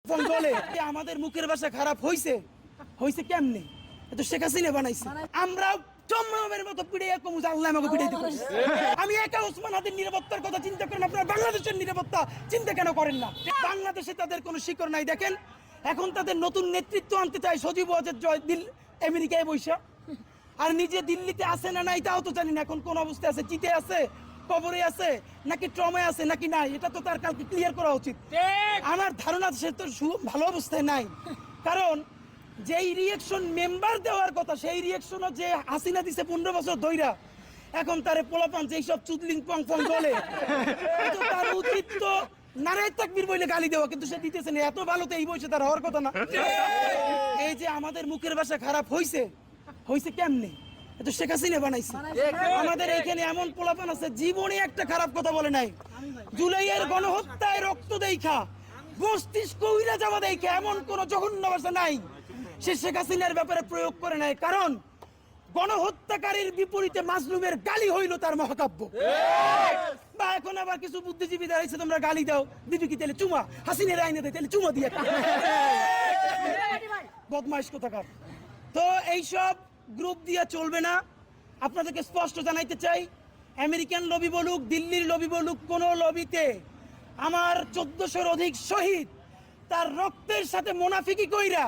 বলে আমাদের মুখের ভাষা খারাপ হইছে হইছে কেমনে তো শেখ হাসিনা বানাইছে আমরা জম্মের মতো পিড়িয়ে কমু আল্লাহ আমাকে পিড়াইতে পারে আমি একা ওসমান হাদির নিরাপত্তার কথা চিন্তা করেন আপনারা বাংলাদেশের নিরাপত্তা চিন্তা কেন করেন না বাংলাদেশে তাদের কোনো শিকড় নাই দেখেন এখন তাদের নতুন নেতৃত্ব আনতে চায় সজীব ওয়াজেদ জয়দিল আমেরিকায় বৈশা আর নিজে দিল্লিতে আছে না নাই তাও তো জানি না এখন কোন অবস্থায় আছে চিতে আছে কবরে আছে নাকি ট্রমায় আছে নাকি নাই এটা তো তার কালকে ক্লিয়ার করা উচিত আমার ধারণা সে তো ভালো অবস্থায় নাই কারণ যেই রিঅ্যাকশন মেম্বার দেওয়ার কথা সেই রিঅ্যাকশনও যে হাসিনা দিছে 15 বছর ধইরা এখন তারে পোলাপান যেই সব চুদলিং পং পং বলে তো তার উচিত তো নারায় তাকবীর বলে গালি দেওয়া কিন্তু সে দিতেছে না এত ভালো তো এই বয়সে তার হওয়ার কথা না এই যে আমাদের মুখের ভাষা খারাপ হইছে হইছে কেমনে তো শেখ হাসিনা বানাইছে আমাদের এইখানে এমন পোলাপান আছে জীবনে একটা খারাপ কথা বলে নাই জুলাইয়ের গণহত্যায় রক্ত দেখা মস্তিষ্ক উইরা যাওয়া দেখা এমন কোন জঘন্য ভাষা নাই সে শেখ হাসিনার ব্যাপারে প্রয়োগ করে নাই কারণ গণহত্যাকারীর বিপরীতে মাজলুমের গালি হইল তার মহাকাব্য বা এখন আবার কিছু বুদ্ধিজীবী দাঁড়াইছে তোমরা গালি দাও দিদি কি তাহলে চুমা হাসিনের আইনে দেয় তাহলে চুমা দিয়ে বদমাইশ কোথাকার তো এইসব গ্রুপ দিয়ে চলবে না আপনাদেরকে স্পষ্ট জানাইতে চাই আমেরিকান লবি বলুক দিল্লির লবি বলুক কোন লবিতে আমার 1400-র অধিক শহীদ তার রক্তের সাথে মুনাফিকি কইরা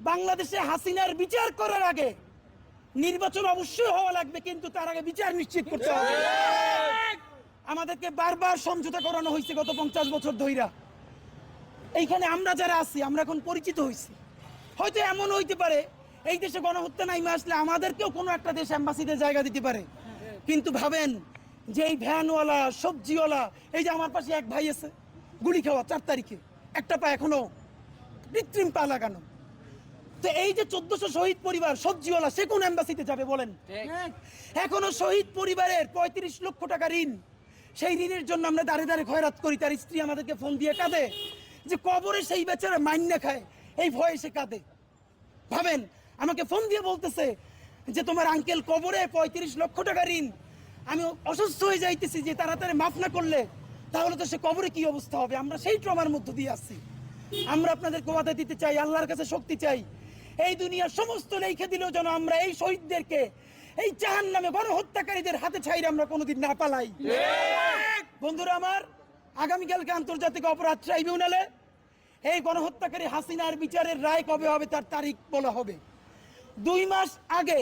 বাংলাদেশে হাসিনার বিচার করার আগে নির্বাচন অবশ্যই হওয়া লাগবে কিন্তু তার আগে বিচার নিশ্চিত করতে হবে আমাদেরকে বারবার সমঝোতা করানো হয়েছে গত 50 বছর ধইরা এইখানে আমরা যারা আছি আমরা এখন পরিচিত হয়েছি হয়তো এমন হইতে পারে এই দেশে গণহত্যা নাইমে আসলে আমাদেরকেও কোনো একটা দেশ অ্যাম্বাসিতে জায়গা দিতে পারে কিন্তু ভাবেন যে এই ভ্যানওয়ালা সবজিওয়ালা এই যে আমার পাশে এক ভাই আছে গুলি খাওয়া 4 তারিখে একটা পা এখনো কৃত্রিম পা লাগানো তো এই যে 1400 শহীদ পরিবার সবজিওয়ালা সে কোন অ্যাম্বাসিতে যাবে বলেন এখনো শহীদ পরিবারের 35 লক্ষ টাকা ঋণ সেই ঋণের জন্য আমরা দাঁড়ে দাঁড়ে খয়রাত করি তার স্ত্রী আমাদেরকে ফোন দিয়ে কাঁদে যে কবরে সেই বেচারা মাইন্যা খায় এই ভয়ে সে কাঁদে ভাবেন আমাকে ফোন দিয়ে বলতেছে যে তোমার আঙ্কেল কবরে 35 লক্ষ টাকা ঋণ আমি অসুস্থ হয়ে যাইতেছি যে তাড়াতাড়ি মাফ না করলে তাহলে তো সে কবরে কি অবস্থা হবে আমরা সেই ট্রমার মধ্য দিয়ে আসছি আমরা আপনাদেরকে ওয়াদা দিতে চাই আল্লাহর কাছে শক্তি চাই এই দুনিয়ার সমস্ত লেখে দিলেও যেন আমরা এই শহীদদেরকে এই জাহান্নামে গণহত্যাকারীদের হাতে ছাইরে আমরা কোনোদিন না পালাই বন্ধুরা আমার আগামীকালকে আন্তর্জাতিক অপরাধ ট্রাইব্যুনালে এই গণহত্যাকারী হাসিনার বিচারের রায় কবে হবে তার তারিখ বলা হবে 2 মাস আগে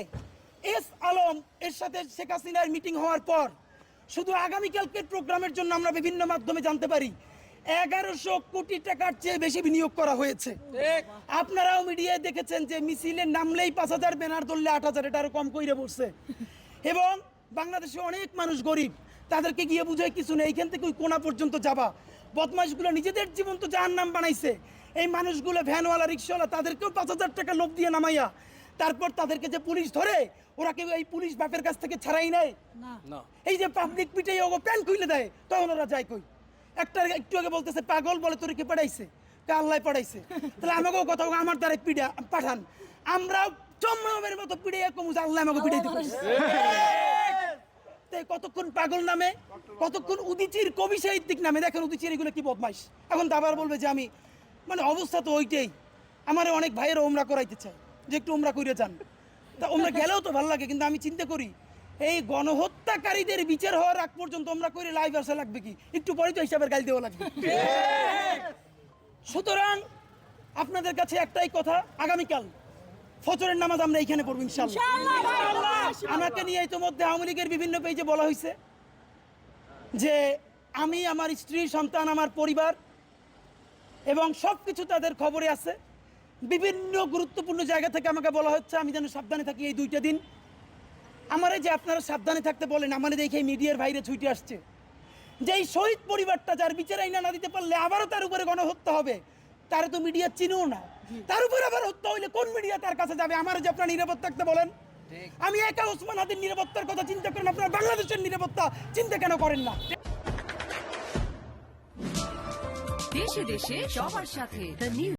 এস আলম এর সাথে শেখ হাসিনার মিটিং হওয়ার পর শুধু আগামীকালকের প্রোগ্রামের জন্য আমরা বিভিন্ন মাধ্যমে জানতে পারি 1100 কোটি টাকার চেয়ে বেশি বিনিয়োগ করা হয়েছে আপনারাও মিডিয়ায় দেখেছেন যে মিছিলে নামলেই 5000 ব্যানার ধরলে 8000 এটা আরো কম কইরে বসছে এবং বাংলাদেশে অনেক মানুষ গরিব তাদেরকে গিয়ে বুঝায় কিছু নেই এইখান থেকে ওই কোনা পর্যন্ত যাবা বদমাইশগুলো নিজেদের জীবন তো জাহান্নাম বানাইছে এই মানুষগুলো ভ্যানওয়ালা রিক্সাওয়ালা তাদেরকেও 5000 টাকা লোভ দিয়ে নামাইয়া তারপর তাদেরকে যে পুলিশ ধরে ওরা কেউ এই পুলিশ বাপের কাছ থেকে ছাড়াই নাই না এই যে পাবলিক পিটাই ওগো প্যান খুলে দেয় তখন ওরা যায় কই একটা একটু আগে বলতেছে পাগল বলে তোরে কে পাঠাইছে কে আল্লাহ পাঠাইছে তাহলে আমাকেও কথা আমার দ্বারা পিড়া পাঠান আমরাও জম্মের মতো পিড়িয়ে কমু আল্লাহ আমাকে পিড়াইতে পারে কতক্ষণ পাগল নামে কতক্ষণ উদিচির কবি সাহিত্যিক নামে দেখেন উদিচির এগুলো কি বদমাইশ এখন আবার বলবে যে আমি মানে অবস্থা তো ওইটাই আমার অনেক ভাইয়েরা ওমরা করাইতে চায় যে একটু ওমরা করে যান তা ওমরা গেলেও তো ভালো লাগে কিন্তু আমি চিন্তা করি এই গণহত্যাকারীদের বিচার হওয়ার আগ পর্যন্ত আমরা করে লাইভ আসা লাগবে কি একটু পরে তো হিসাবের গাল দেওয়া লাগবে সুতরাং আপনাদের কাছে একটাই কথা আগামীকাল ফজরের নামাজ আমরা এইখানে পড়ব ইনশাআল্লাহ আমাকে নিয়ে ইতিমধ্যে আওয়ামী লীগের বিভিন্ন পেজে বলা হয়েছে যে আমি আমার স্ত্রী সন্তান আমার পরিবার এবং সব কিছু তাদের খবরে আছে বিভিন্ন গুরুত্বপূর্ণ জায়গা থেকে আমাকে বলা হচ্ছে আমি যেন সাবধানে থাকি এই 2টা দিন আমারে যে আপনারা সাবধানে থাকতে বলেন আমাদের দেখে মিডিয়ার বাইরে ছুটে আসছে যে এই শহীদ পরিবারটা যার বিচার আইনা না দিতে পারলে আবারও তার উপরে গণহত্যা হবে তারে তো মিডিয়া চিনেও না তার উপরে আবার হত্যা হইলে কোন মিডিয়া তার কাছে যাবে আমার যে আপনারা নিরাপদ থাকতে বলেন আমি একা ওসমান হাদির নিরাপত্তার কথা চিন্তা করেন আপনারা বাংলাদেশের নিরাপত্তা চিন্তা কেন করেন না দেশে দেশে সবার সাথে দ্য নিউজ।